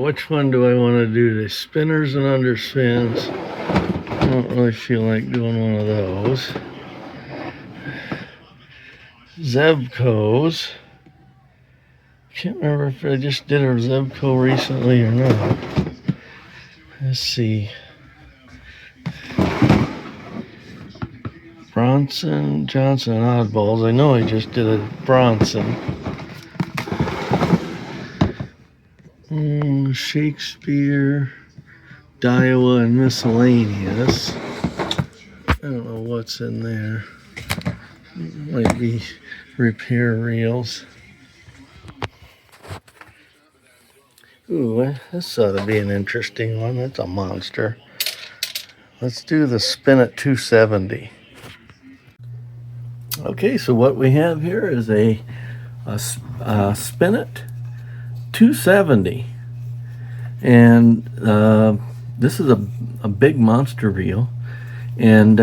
which one do I want to do? The spinners and underspins. I don't really feel like doing one of those. Zebcos. Can't remember if I just did a Zebco recently or not. Let's see. Bronson, Johnson, Oddballs. I know I just did a Bronson. Shakespeare, Daiwa, and miscellaneous. I don't know what's in there. Might be repair reels. Ooh, this ought to be an interesting one. That's a monster. Let's do the Spinit 270. Okay, so what we have here is a Spinit 270. And this is a big monster reel. And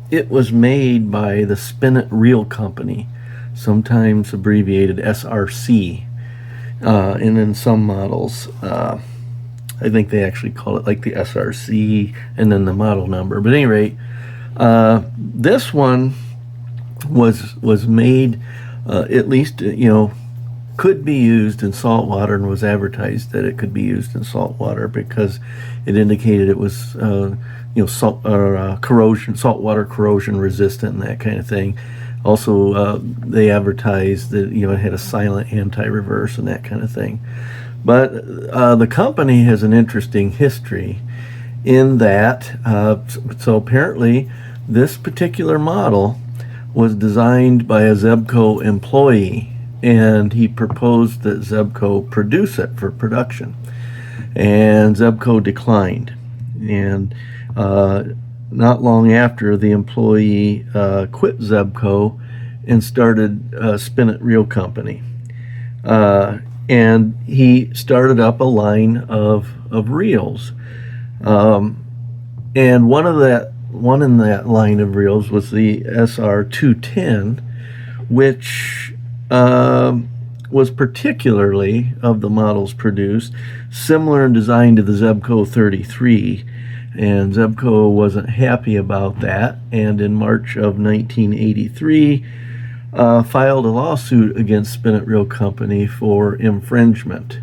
it was made by the Spinit Reel Company, sometimes abbreviated SRC. And in some models, I think they actually call it like the SRC and then the model number. But at any rate, this one was made, at least, could be used in salt water, and was advertised that it could be used in salt water because it indicated it was, saltwater corrosion resistant and that kind of thing. Also, they advertised that it had a silent anti-reverse and that kind of thing. But the company has an interesting history in that, so apparently this particular model was designed by a Zebco employee, and he proposed that Zebco produce it for production. And Zebco declined. And not long after, the employee quit Zebco and started Spinit Reel Company. And he started up a line of reels. And one in that line of reels was the SR210, which was particularly, of the models produced, similar in design to the Zebco 33. And Zebco wasn't happy about that, and in March of 1983 filed a lawsuit against Spinit Reel Company for infringement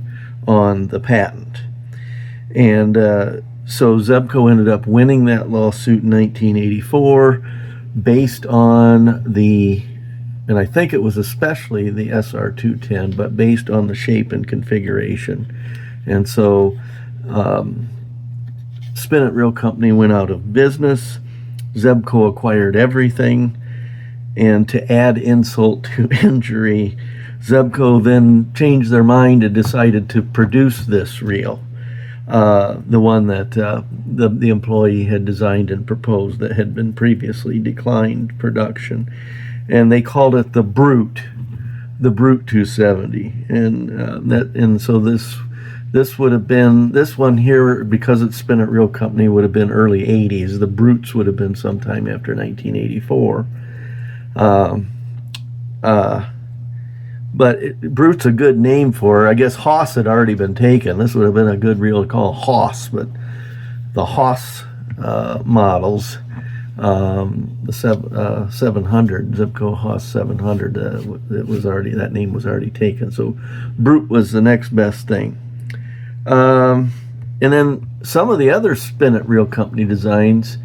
on the patent. And so Zebco ended up winning that lawsuit in 1984 based on and I think it was especially the SR210, but based on the shape and configuration. And so Spinit Reel Company went out of business. Zebco acquired everything. And to add insult to injury, Zebco then changed their mind and decided to produce this reel. The one that the employee had designed and proposed that had been previously declined production. And they called it the Brute 270. And so this would have been, this one here, because it's Spinit Reel Company, would have been early 80s. The Brutes would have been sometime after 1984. But Brute's a good name for her. I guess Hoss had already been taken. This would have been a good reel to call Hoss, but the Hoss models, the 700, Zebco Hoss 700, that name was already taken. So Brute was the next best thing. And then some of the other Spinit Reel Company designs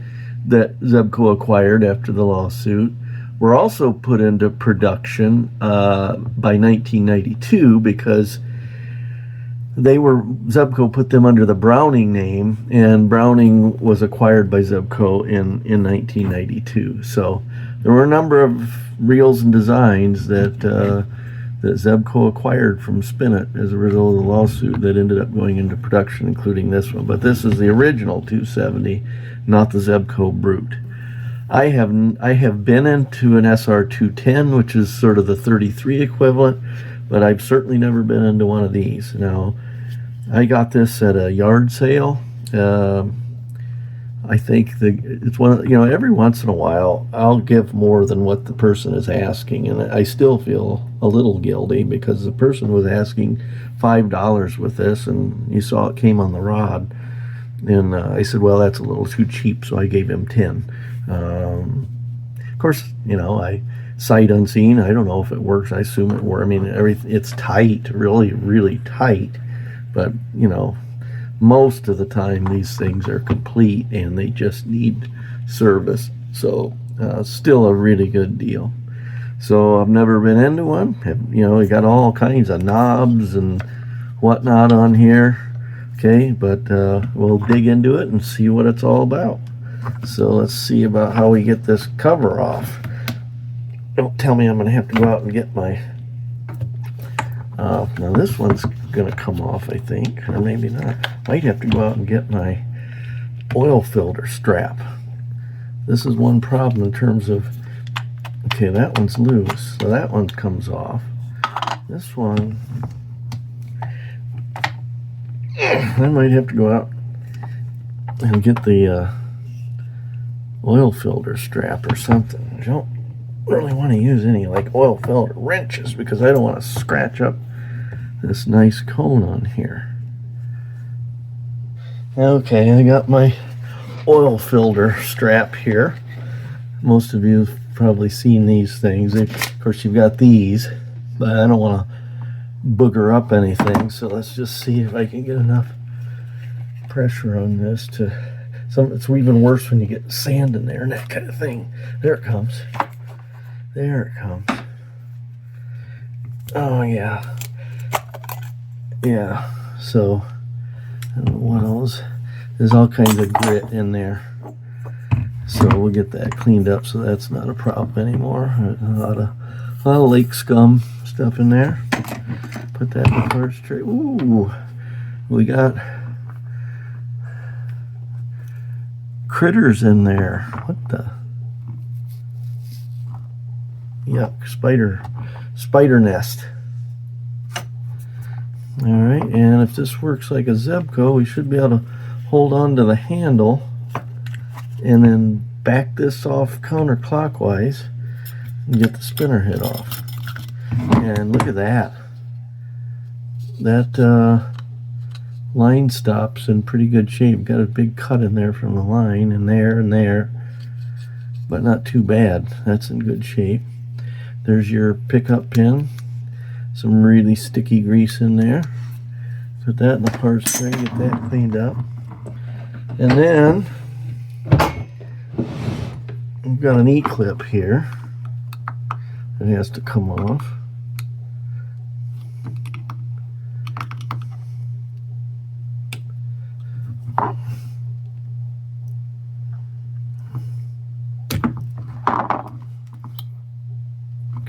that Zebco acquired after the lawsuit were also put into production by 1992 because Zebco put them under the Browning name, and Browning was acquired by Zebco in 1992. So there were a number of reels and designs that Zebco acquired from Spinit as a result of the lawsuit that ended up going into production, including this one. But this is the original 270, not the Zebco Brute. I have been into an SR210, which is sort of the 33 equivalent, but I've certainly never been into one of these. Now, I got this at a yard sale. I think it's one of, every once in a while I'll give more than what the person is asking, and I still feel a little guilty because the person was asking $5 with this, and you saw it came on the rod, and I said, well, that's a little too cheap, so I gave him 10. Of course, I sight unseen. I don't know if it works. I assume it works. I mean, it's tight, really, really tight, but most of the time these things are complete and they just need service. So still a really good deal. So I've never been into one. We got all kinds of knobs and whatnot on here. Okay, but we'll dig into it and see what it's all about. So let's see about how we get this cover off. Don't tell me I'm going to have to go out and get my... now this one's going to come off, I think, or maybe not. Might have to go out and get my oil filter strap. This is one problem in terms of... Okay, that one's loose, so that one comes off. This one... I might have to go out and get the oil filter strap or something. I don't really want to use any like oil filter wrenches because I don't want to scratch up this nice cone on here. Okay, I got my oil filter strap here. Most of you have probably seen these things. Of course, you've got these, but I don't want to booger up anything, so let's just see if I can get enough pressure on this to... It's even worse when you get sand in there and that kind of thing. There it comes. There it comes. Oh yeah. Yeah. So I don't know what else. There's all kinds of grit in there. So we'll get that cleaned up so that's not a problem anymore. A lot of lake scum stuff in there. Put that in the parts tray. Ooh, we got critters in there. What the? Yuck, spider nest. Alright, and if this works like a Zebco, we should be able to hold on to the handle and then back this off counterclockwise and get the spinner head off. And look at that. That line stop's in pretty good shape. Got a big cut in there from the line, and there, but not too bad. That's in good shape. There's your pickup pin. Some really sticky grease in there. Put that in the parts tray, get that cleaned up. And then we've got an E-clip here that has to come off.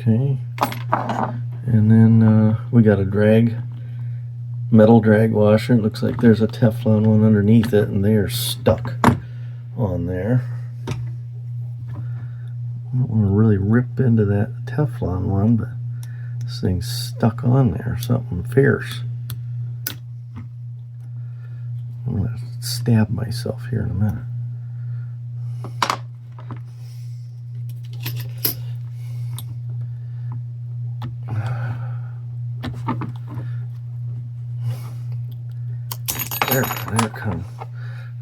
Okay, and then we got a metal drag washer. It looks like there's a Teflon one underneath it, and they are stuck on there. I don't want to really rip into that Teflon one, but this thing's stuck on there, something fierce. I'm going to stab myself here in a minute. There it comes.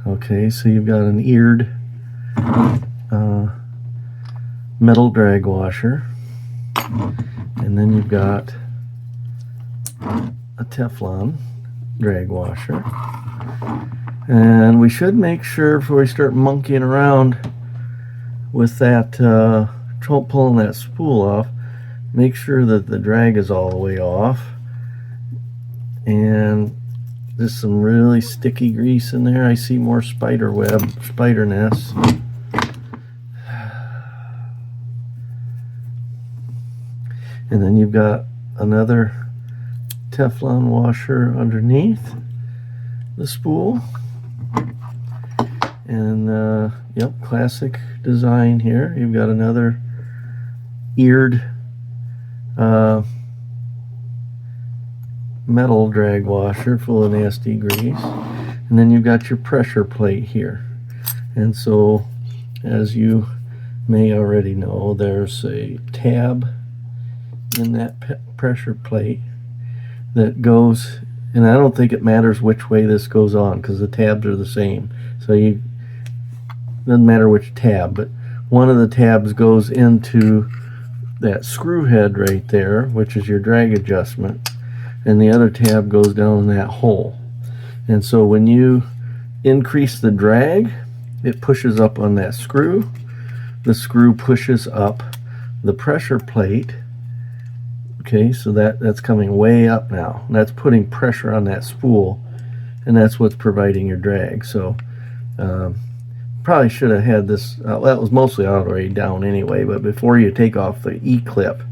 Okay, so you've got an eared metal drag washer, and then you've got a Teflon drag washer. And we should make sure before we start monkeying around with that, pulling that spool off, make sure that the drag is all the way off. And there's some really sticky grease in there. I see more spider nests. And then you've got another Teflon washer underneath the spool. And yep, classic design here. You've got another eared metal drag washer full of nasty grease, and then you've got your pressure plate here. And so, as you may already know, there's a tab in that pressure plate that goes, and I don't think it matters which way this goes on because the tabs are the same. So doesn't matter which tab, but one of the tabs goes into that screw head right there, which is your drag adjustment, and the other tab goes down in that hole. And so when you increase the drag, it pushes up on that screw. The screw pushes up the pressure plate. Okay, so that's coming way up now. That's putting pressure on that spool, and that's what's providing your drag. So probably should have had this, well, it was mostly already down anyway, but before you take off the E-clip,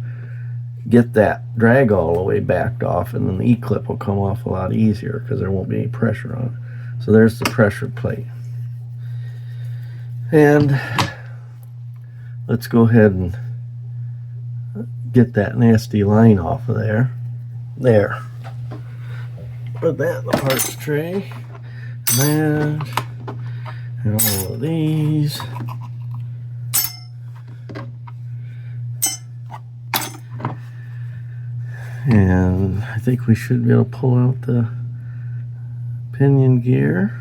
get that drag all the way backed off, and then the E-clip will come off a lot easier because there won't be any pressure on it. So there's the pressure plate. And let's go ahead and get that nasty line off of there. There. Put that in the parts tray. And that. And all of these. And I think we should be able to pull out the pinion gear,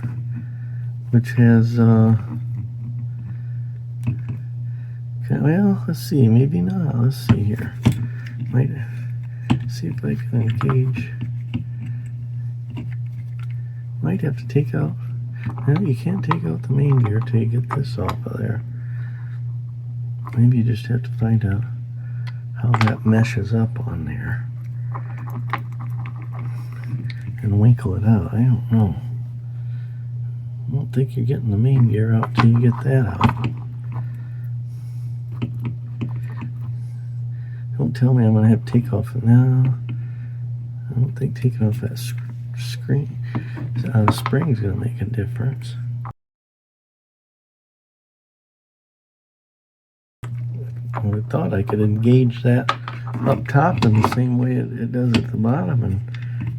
which has, well, let's see, maybe not. Let's see here. Might see if I can engage. Might have to take out. No, you can't take out the main gear till you get this off of there. Maybe you just have to find out how that meshes up on there and winkle it out. I don't know. I don't think you're getting the main gear out till you get that out. Don't tell me I'm going to have to take off it now. I don't think taking off that spring's going to make a difference. I thought I could engage that up top in the same way it does at the bottom and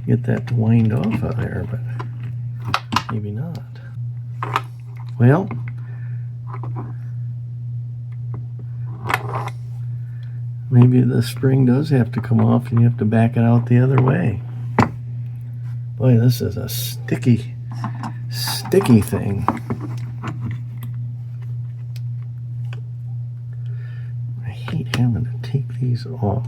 get that to wind off of there, but maybe not. Well, maybe the spring does have to come off and you have to back it out the other way. Boy, this is a sticky thing. I hate having to take these off.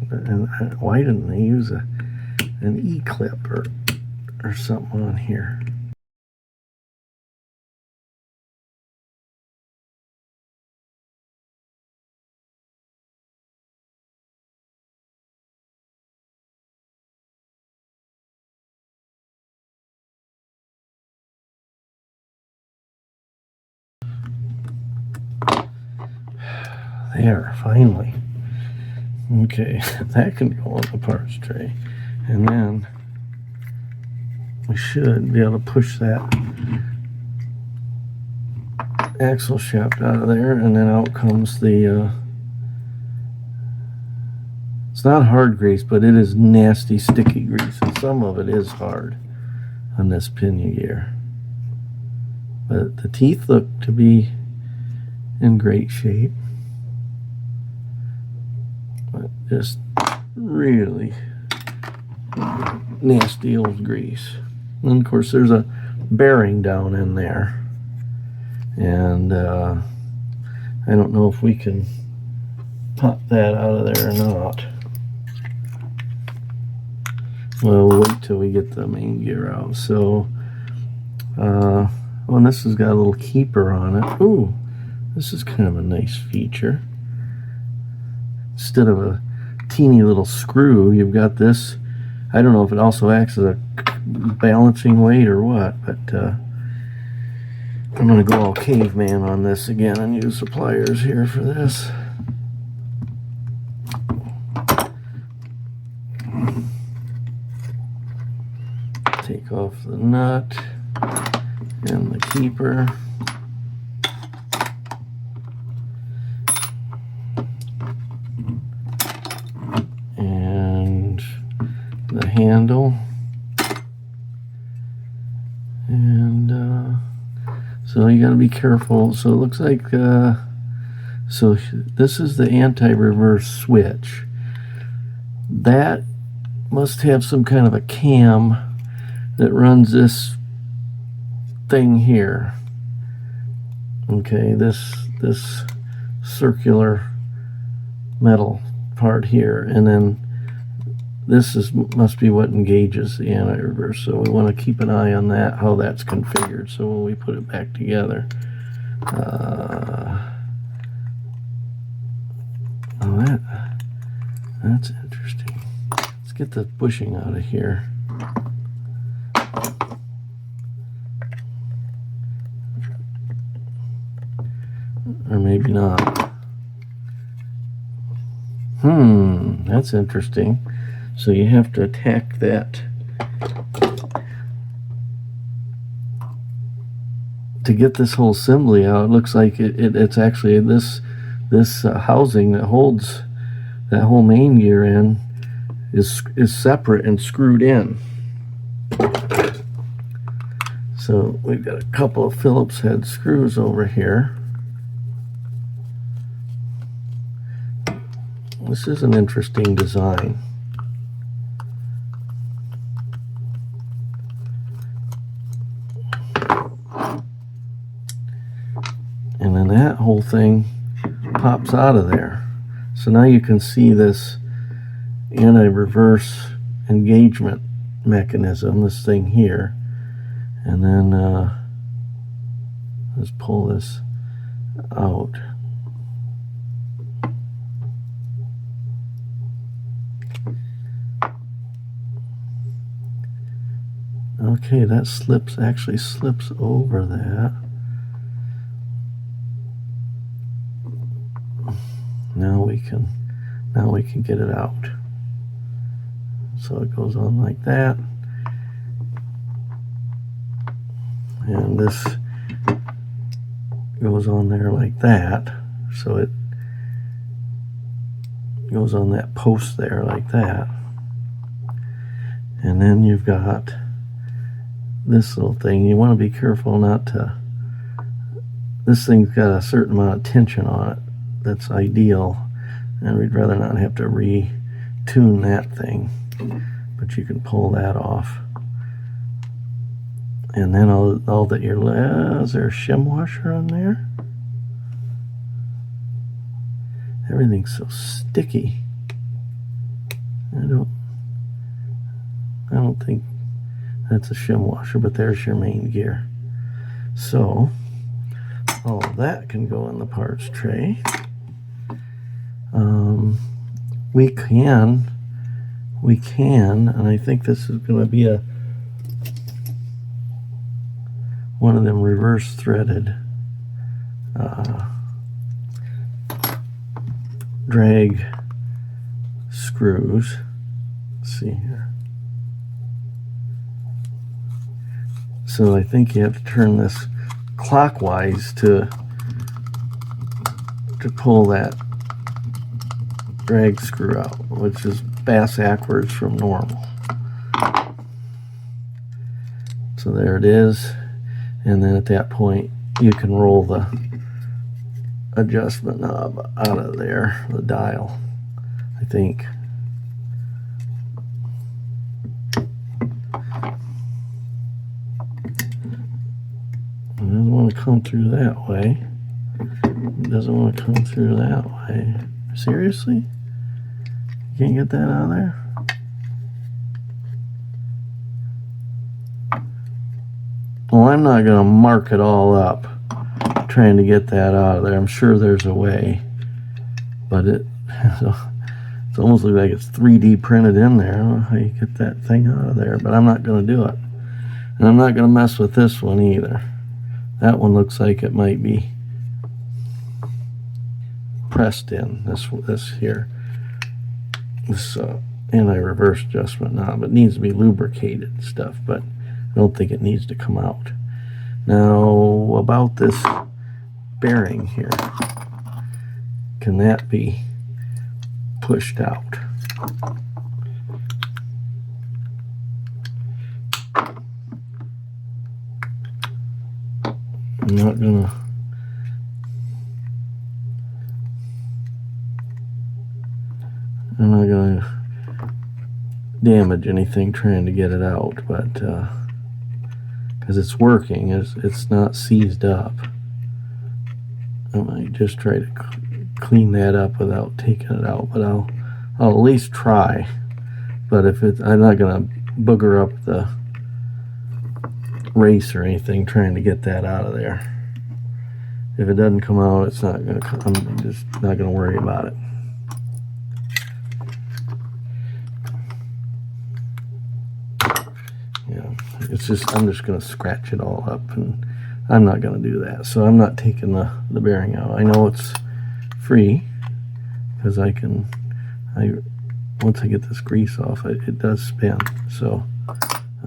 And why didn't they use an E-clip or something on here? There, finally. Okay, that can go on the parts tray. And then we should be able to push that axle shaft out of there, and then out comes the, it's not hard grease, but it is nasty, sticky grease, and some of it is hard on this pinion gear. But the teeth look to be in great shape. But just really nasty old grease. And of course there's a bearing down in there, and I don't know if we can pop that out of there or not. Well, we'll wait till we get the main gear out. So well, and this has got a little keeper on it. Ooh, this is kind of a nice feature. Instead of a teeny little screw, you've got this. I don't know if it also acts as a balancing weight or what, but I'm going to go all caveman on this again and use the pliers here for this. Take off the nut and the keeper. And the handle. So you got to be careful. So it looks like, so this is the anti-reverse switch. That must have some kind of a cam that runs this thing here. Okay, this circular metal part here, and then this must be what engages the anti-reverse. So we want to keep an eye on that, how that's configured. So when we put it back together, that's interesting. Let's get the bushing out of here. Or maybe not. That's interesting. So you have to attack that to get this whole assembly out. It looks like it's actually this housing that holds that whole main gear in is separate and screwed in. So we've got a couple of Phillips head screws over here. This is an interesting design. And then that whole thing pops out of there. So now you can see this anti-reverse engagement mechanism, this thing here. And then let's pull this out. Okay, that actually slips over that. Now we can get it out. So it goes on like that. And this goes on there like that. So it goes on that post there like that. And then you've got this little thing. You want to be careful not to, this thing's got a certain amount of tension on it that's ideal, and we'd rather not have to retune that thing, but you can pull that off. And then all that you're, is there a shim washer on there? Everything's so sticky. I don't think that's a shim washer, but there's your main gear. So all of that can go in the parts tray. We can, and I think this is going to be one of them reverse threaded drag screws. Let's see here. So I think you have to turn this clockwise to pull that drag screw out, which is backwards from normal. So there it is, and then at that point you can roll the adjustment knob out of there, the dial, I think. It doesn't want to come through that way. It doesn't want to come through that way. Seriously? You can't get that out of there? Well, I'm not going to mark it all up trying to get that out of there. I'm sure there's a way, but it's almost like it's 3D printed in there. I don't know how you get that thing out of there, but I'm not going to do it. And I'm not going to mess with this one either. That one looks like it might be pressed in, this here. This anti-reverse adjustment knob. It needs to be lubricated and stuff, but I don't think it needs to come out. Now, about this bearing here, can that be pushed out? I'm not gonna damage anything trying to get it out, but because it's working, it's not seized up. I might just try to clean that up without taking it out, but I'll at least try. But if I'm not gonna booger up the race or anything trying to get that out of there. If it doesn't come out, it's not gonna come. I'm just not gonna worry about it. Yeah, it's just, I'm just gonna scratch it all up, and I'm not gonna do that. So I'm not taking the bearing out. I know it's free because once I get this grease off, it does spin. So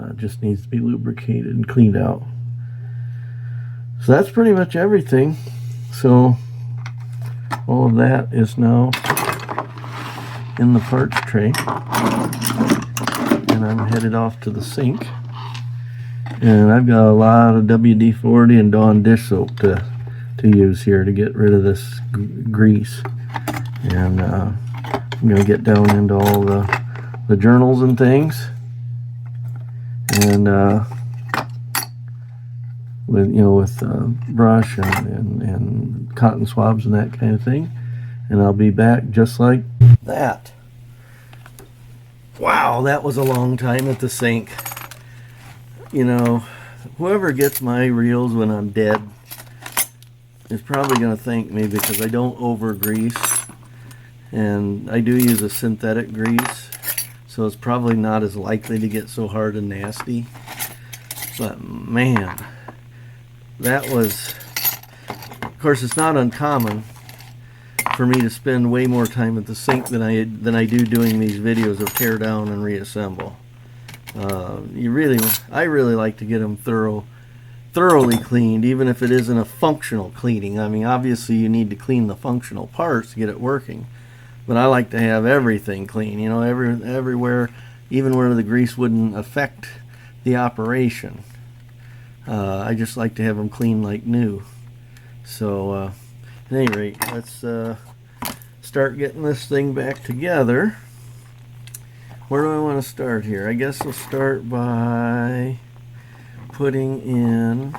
it just needs to be lubricated and cleaned out. So that's pretty much everything. So all of that is now in the parts tray, and I'm headed off to the sink. And I've got a lot of WD-40 and Dawn dish soap to use here to get rid of this grease. And I'm going to get down into all the journals and things, and with brush and cotton swabs and that kind of thing. And I'll be back just like that. Wow, that was a long time at the sink. You know, whoever gets my reels when I'm dead is probably going to thank me, because I don't over grease, and I do use a synthetic grease, so it's probably not as likely to get so hard and nasty. But man, that was, of course, it's not uncommon for me to spend way more time at the sink than I do doing these videos of tear down and reassemble. I really like to get them thoroughly cleaned, even if it isn't a functional cleaning. I mean, obviously you need to clean the functional parts to get it working, but I like to have everything clean, you know, everywhere, even where the grease wouldn't affect the operation. I just like to have them clean like new. So at any rate, let's start getting this thing back together. Where do I want to start here? I guess we'll start by putting in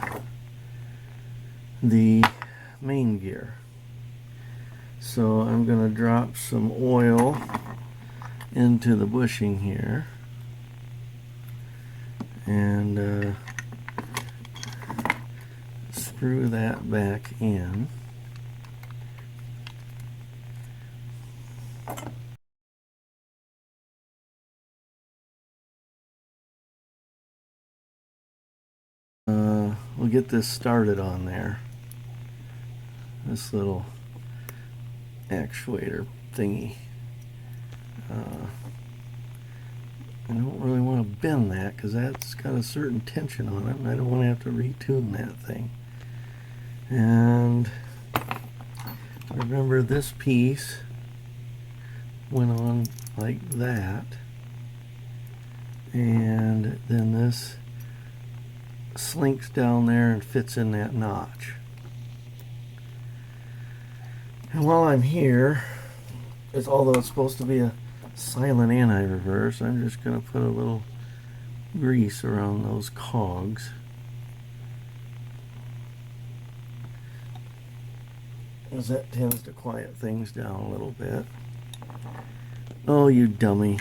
the main gear. So I'm going to drop some oil into the bushing here, and screw that back in. We'll get this started on there. This little actuator thingy. I don't really want to bend that, because that's got a certain tension on it, and I don't want to have to retune that thing. And remember, this piece went on like that, and then this slinks down there and fits in that notch. And while I'm here, although it's supposed to be a silent anti-reverse, I'm just going to put a little grease around those cogs. Because that tends to quiet things down a little bit. Oh, you dummy.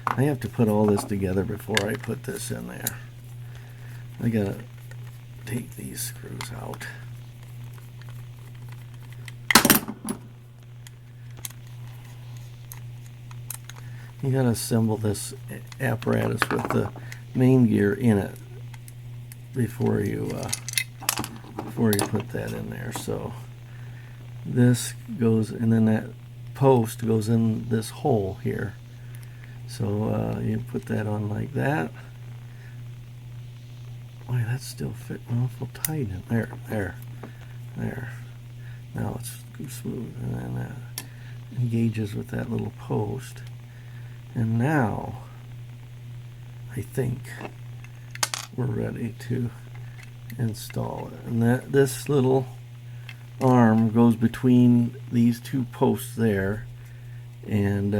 I have to put all this together before I put this in there. I gotta take these screws out. You gotta assemble this apparatus with the main gear in it before you put that in there. So this goes, and then that post goes in this hole here. So you put that on like that. Boy, that's still fitting awful tight in there. Now it's smooth, and then that engages with that little post. And now I think we're ready to install it. And this little arm goes between these two posts there, and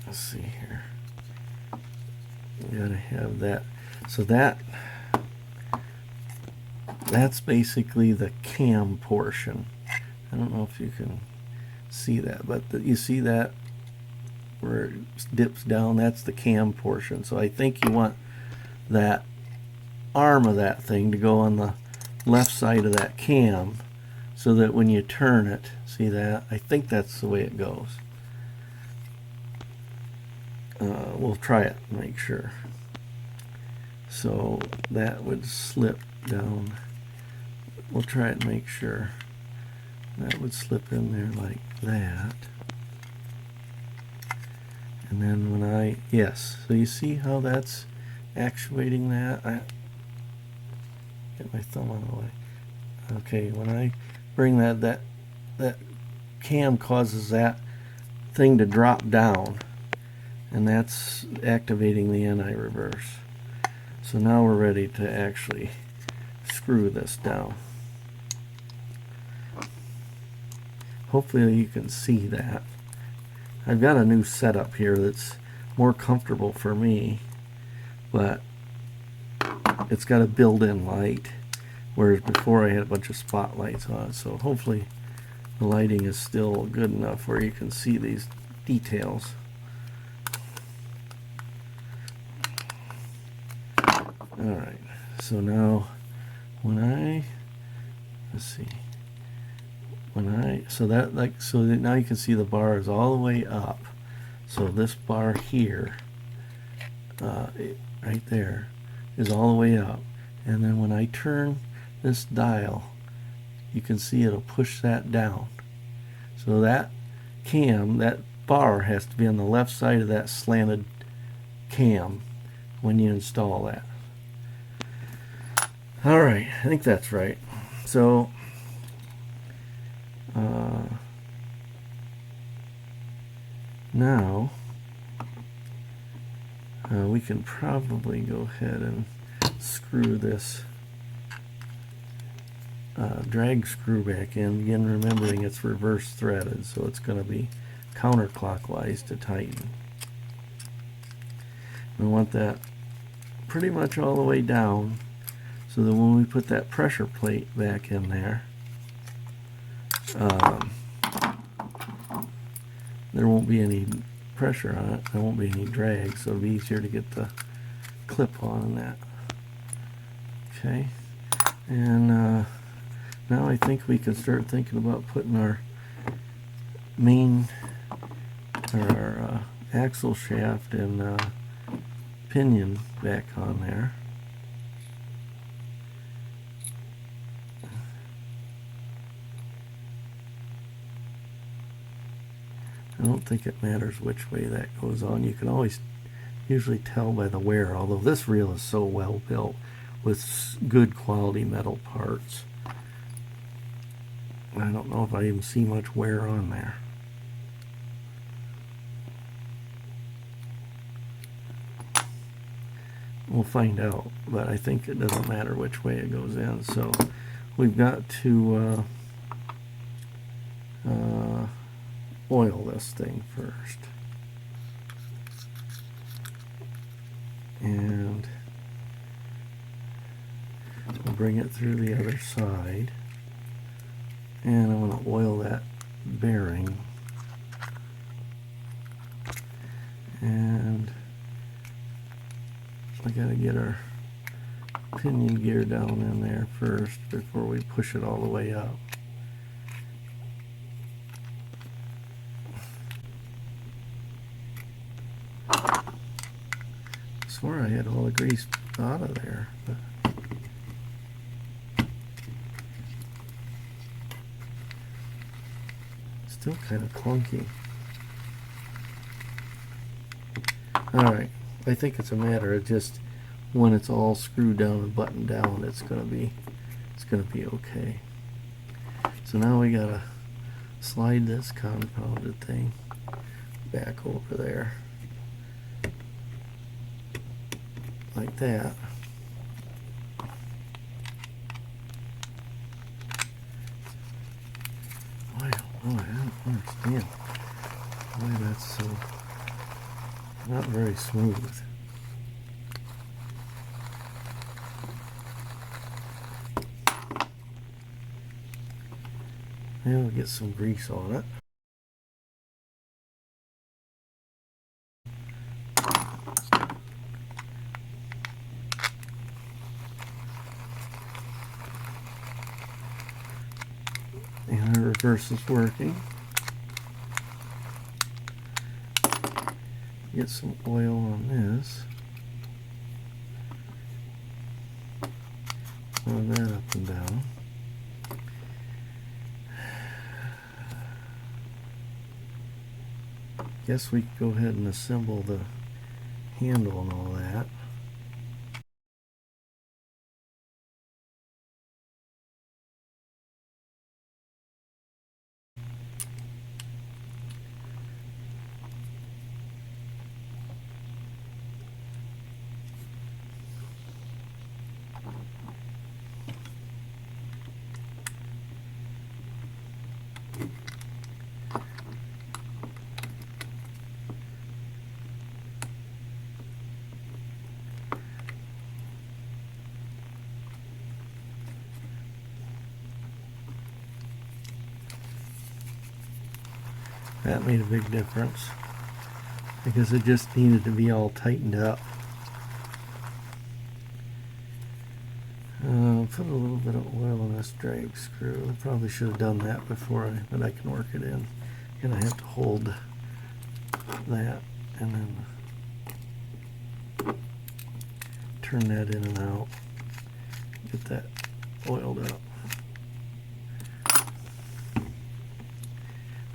let's see here, we gotta have that. So that's basically the cam portion. I don't know if you can see that, but you see that where it dips down, that's the cam portion. So I think you want that arm of that thing to go on the left side of that cam, so that when you turn it, see that? I think that's the way it goes. We'll try it and make sure. So that would slip down. We'll try it and make sure. That would slip in there like that. And then when yes, so you see how that's actuating that? I get my thumb on the way. Okay, when I bring that cam causes that thing to drop down, and that's activating the anti-reverse. So now we're ready to actually screw this down. Hopefully you can see that. I've got a new setup here that's more comfortable for me, but it's got a built-in light, whereas before I had a bunch of spotlights on. So hopefully the lighting is still good enough where you can see these details. Alright, so now when let's see, so now you can see the bar is all the way up. So this bar here, right there, is all the way up. And then when I turn this dial, you can see it'll push that down. So that cam, that bar has to be on the left side of that slanted cam when you install that. Alright, I think that's right. So now we can probably go ahead and screw this drag screw back in. Again, remembering it's reverse threaded, so it's going to be counterclockwise to tighten. We want that pretty much all the way down, so that when we put that pressure plate back in there, there won't be any pressure on it, there won't be any drag, so it'll be easier to get the clip on that. Okay, and now I think we can start thinking about putting our our axle shaft and pinion back on there. I don't think it matters which way that goes on. You can always usually tell by the wear, although this reel is so well built with good quality metal parts. I don't know if I even see much wear on there. We'll find out, but I think it doesn't matter which way it goes in. So we've got to oil this thing first, and we'll bring it through the other side, and I'm going to oil that bearing, and I got to get our pinion gear down in there first before we push it all the way up. I swore I had all the grease out of there, but still kind of clunky. Alright, I think it's a matter of just when it's all screwed down and buttoned down, it's gonna be okay. So now we gotta slide this compounded thing back over there like that. understand why that's so not very smooth. Now we'll get some grease on it. And the reverse is working. Get some oil on this. Run that up and down. Guess we could go ahead and assemble the handle and all that. That made a big difference because it just needed to be all tightened up. Put a little bit of oil in this drag screw. I probably should have done that before, but I can work it in. And I have to hold that and then turn that in and out. Get that oiled up.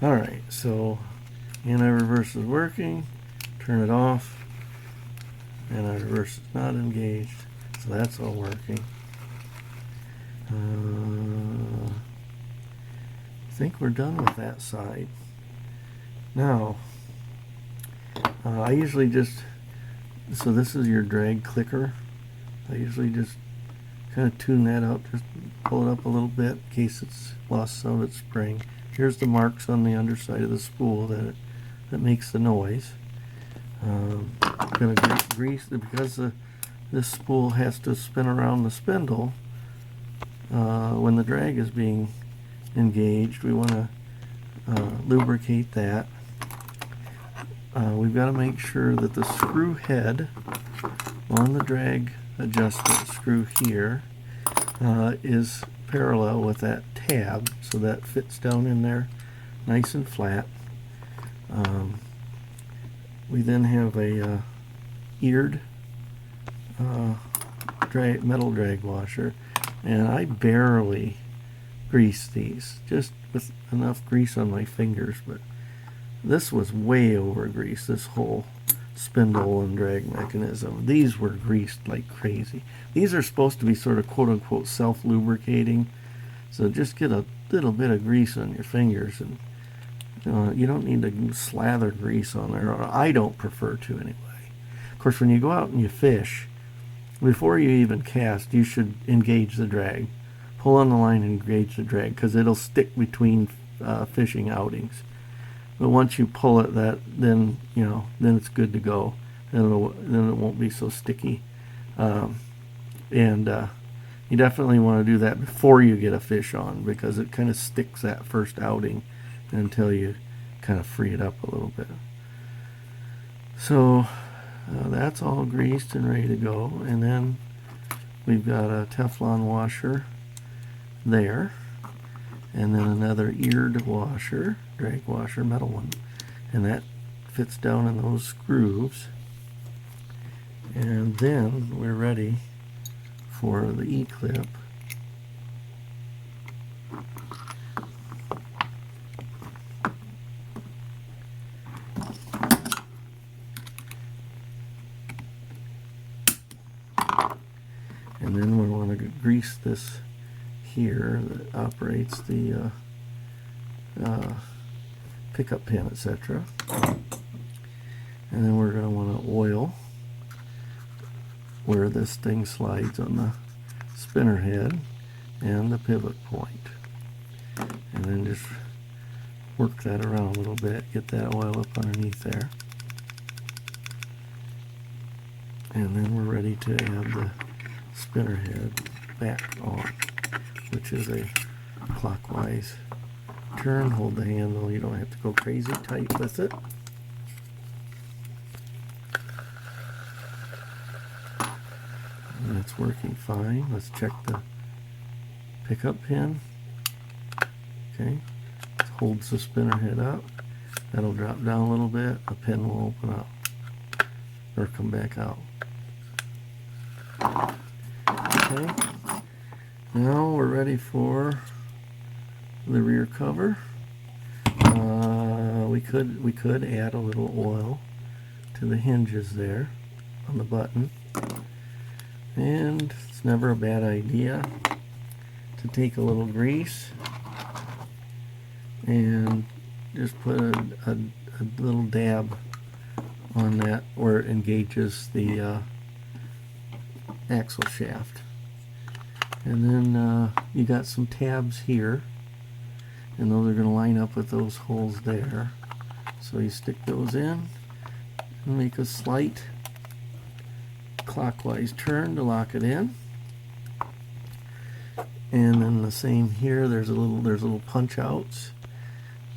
Alright, so anti-reverse is working. Turn it off. Anti-reverse is not engaged. So that's all working. I think we're done with that side. Now, I usually just, so this is your drag clicker. I usually just kind of tune that up, just pull it up a little bit in case it's lost some of its spring. Here's the marks on the underside of the spool that makes the noise. I'm going to grease because this spool has to spin around the spindle. When the drag is being engaged, we want to lubricate that. We've got to make sure that the screw head on the drag adjustment screw here is parallel with that tab, so that fits down in there nice and flat. We then have a eared metal drag washer, and I barely grease these, just with enough grease on my fingers, but this was way over greased, this whole spindle and drag mechanism. These were greased like crazy. These are supposed to be sort of quote-unquote self-lubricating, so just get a little bit of grease on your fingers, and you don't need to slather grease on there, or I don't prefer to anyway. Of course, when you go out and you fish, before you even cast, you should engage the drag. Pull on the line and engage the drag, because it'll stick between fishing outings. But once you pull it, then it's good to go. Then it won't be so sticky. You definitely want to do that before you get a fish on, because it kind of sticks that first outing until you kind of free it up a little bit. So that's all greased and ready to go, and then we've got a Teflon washer there, and then another eared washer, drag washer, metal one, and that fits down in those grooves. And then we're ready for the E-clip. And then we want to grease this here that operates the pickup pin, etc. And then we're going to want to oil where this thing slides on the spinner head and the pivot point. And then just work that around a little bit, get that oil up underneath there. And then we're ready to add the spinner head back on, which is a clockwise turn. Hold the handle, you don't have to go crazy tight with it. And it's working fine. Let's check the pickup pin. Okay, it holds the spinner head up. That'll drop down a little bit, the pin will open up or come back out. Okay, now we're ready for the rear cover. We could add a little oil to the hinges there on the button, and it's never a bad idea to take a little grease and just put a little dab on that where it engages the axle shaft. And then you got some tabs here, and those are going to line up with those holes there. So you stick those in and make a slight clockwise turn to lock it in. And then the same here, there's little punch outs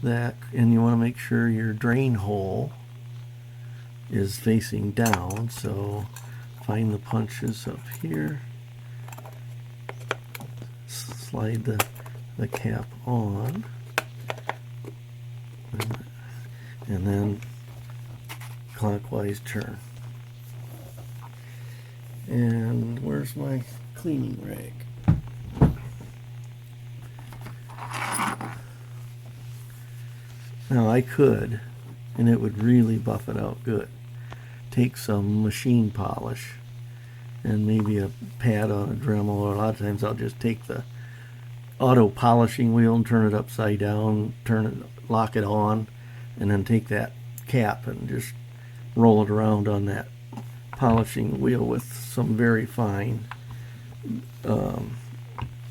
that, and you want to make sure your drain hole is facing down, so find the punches up here, slide the cap on, and then clockwise turn. And where's my cleaning rag? Now I could, and it would really buff it out good, take some machine polish and maybe a pad on a Dremel, or a lot of times I'll just take the auto polishing wheel and turn it upside down, lock it on, and then take that cap and just roll it around on that polishing wheel with some very fine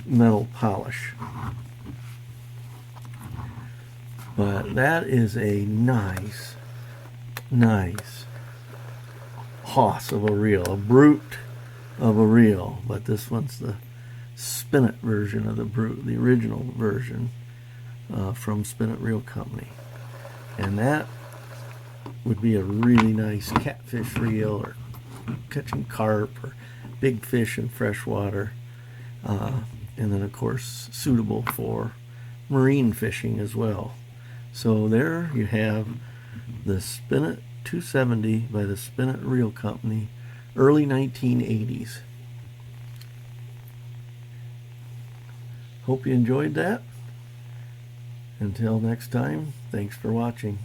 metal polish. But that is a nice hoss of a reel, a brute of a reel. But this one's the Spinit version of the brute, the original version from Spinit Reel Company. And that would be a really nice catfish reel, or catching carp or big fish in freshwater, and then of course suitable for marine fishing as well. So there you have the Spinit 270 by the Spinit Reel Company, early 1980s. Hope you enjoyed that. Until next time, thanks for watching.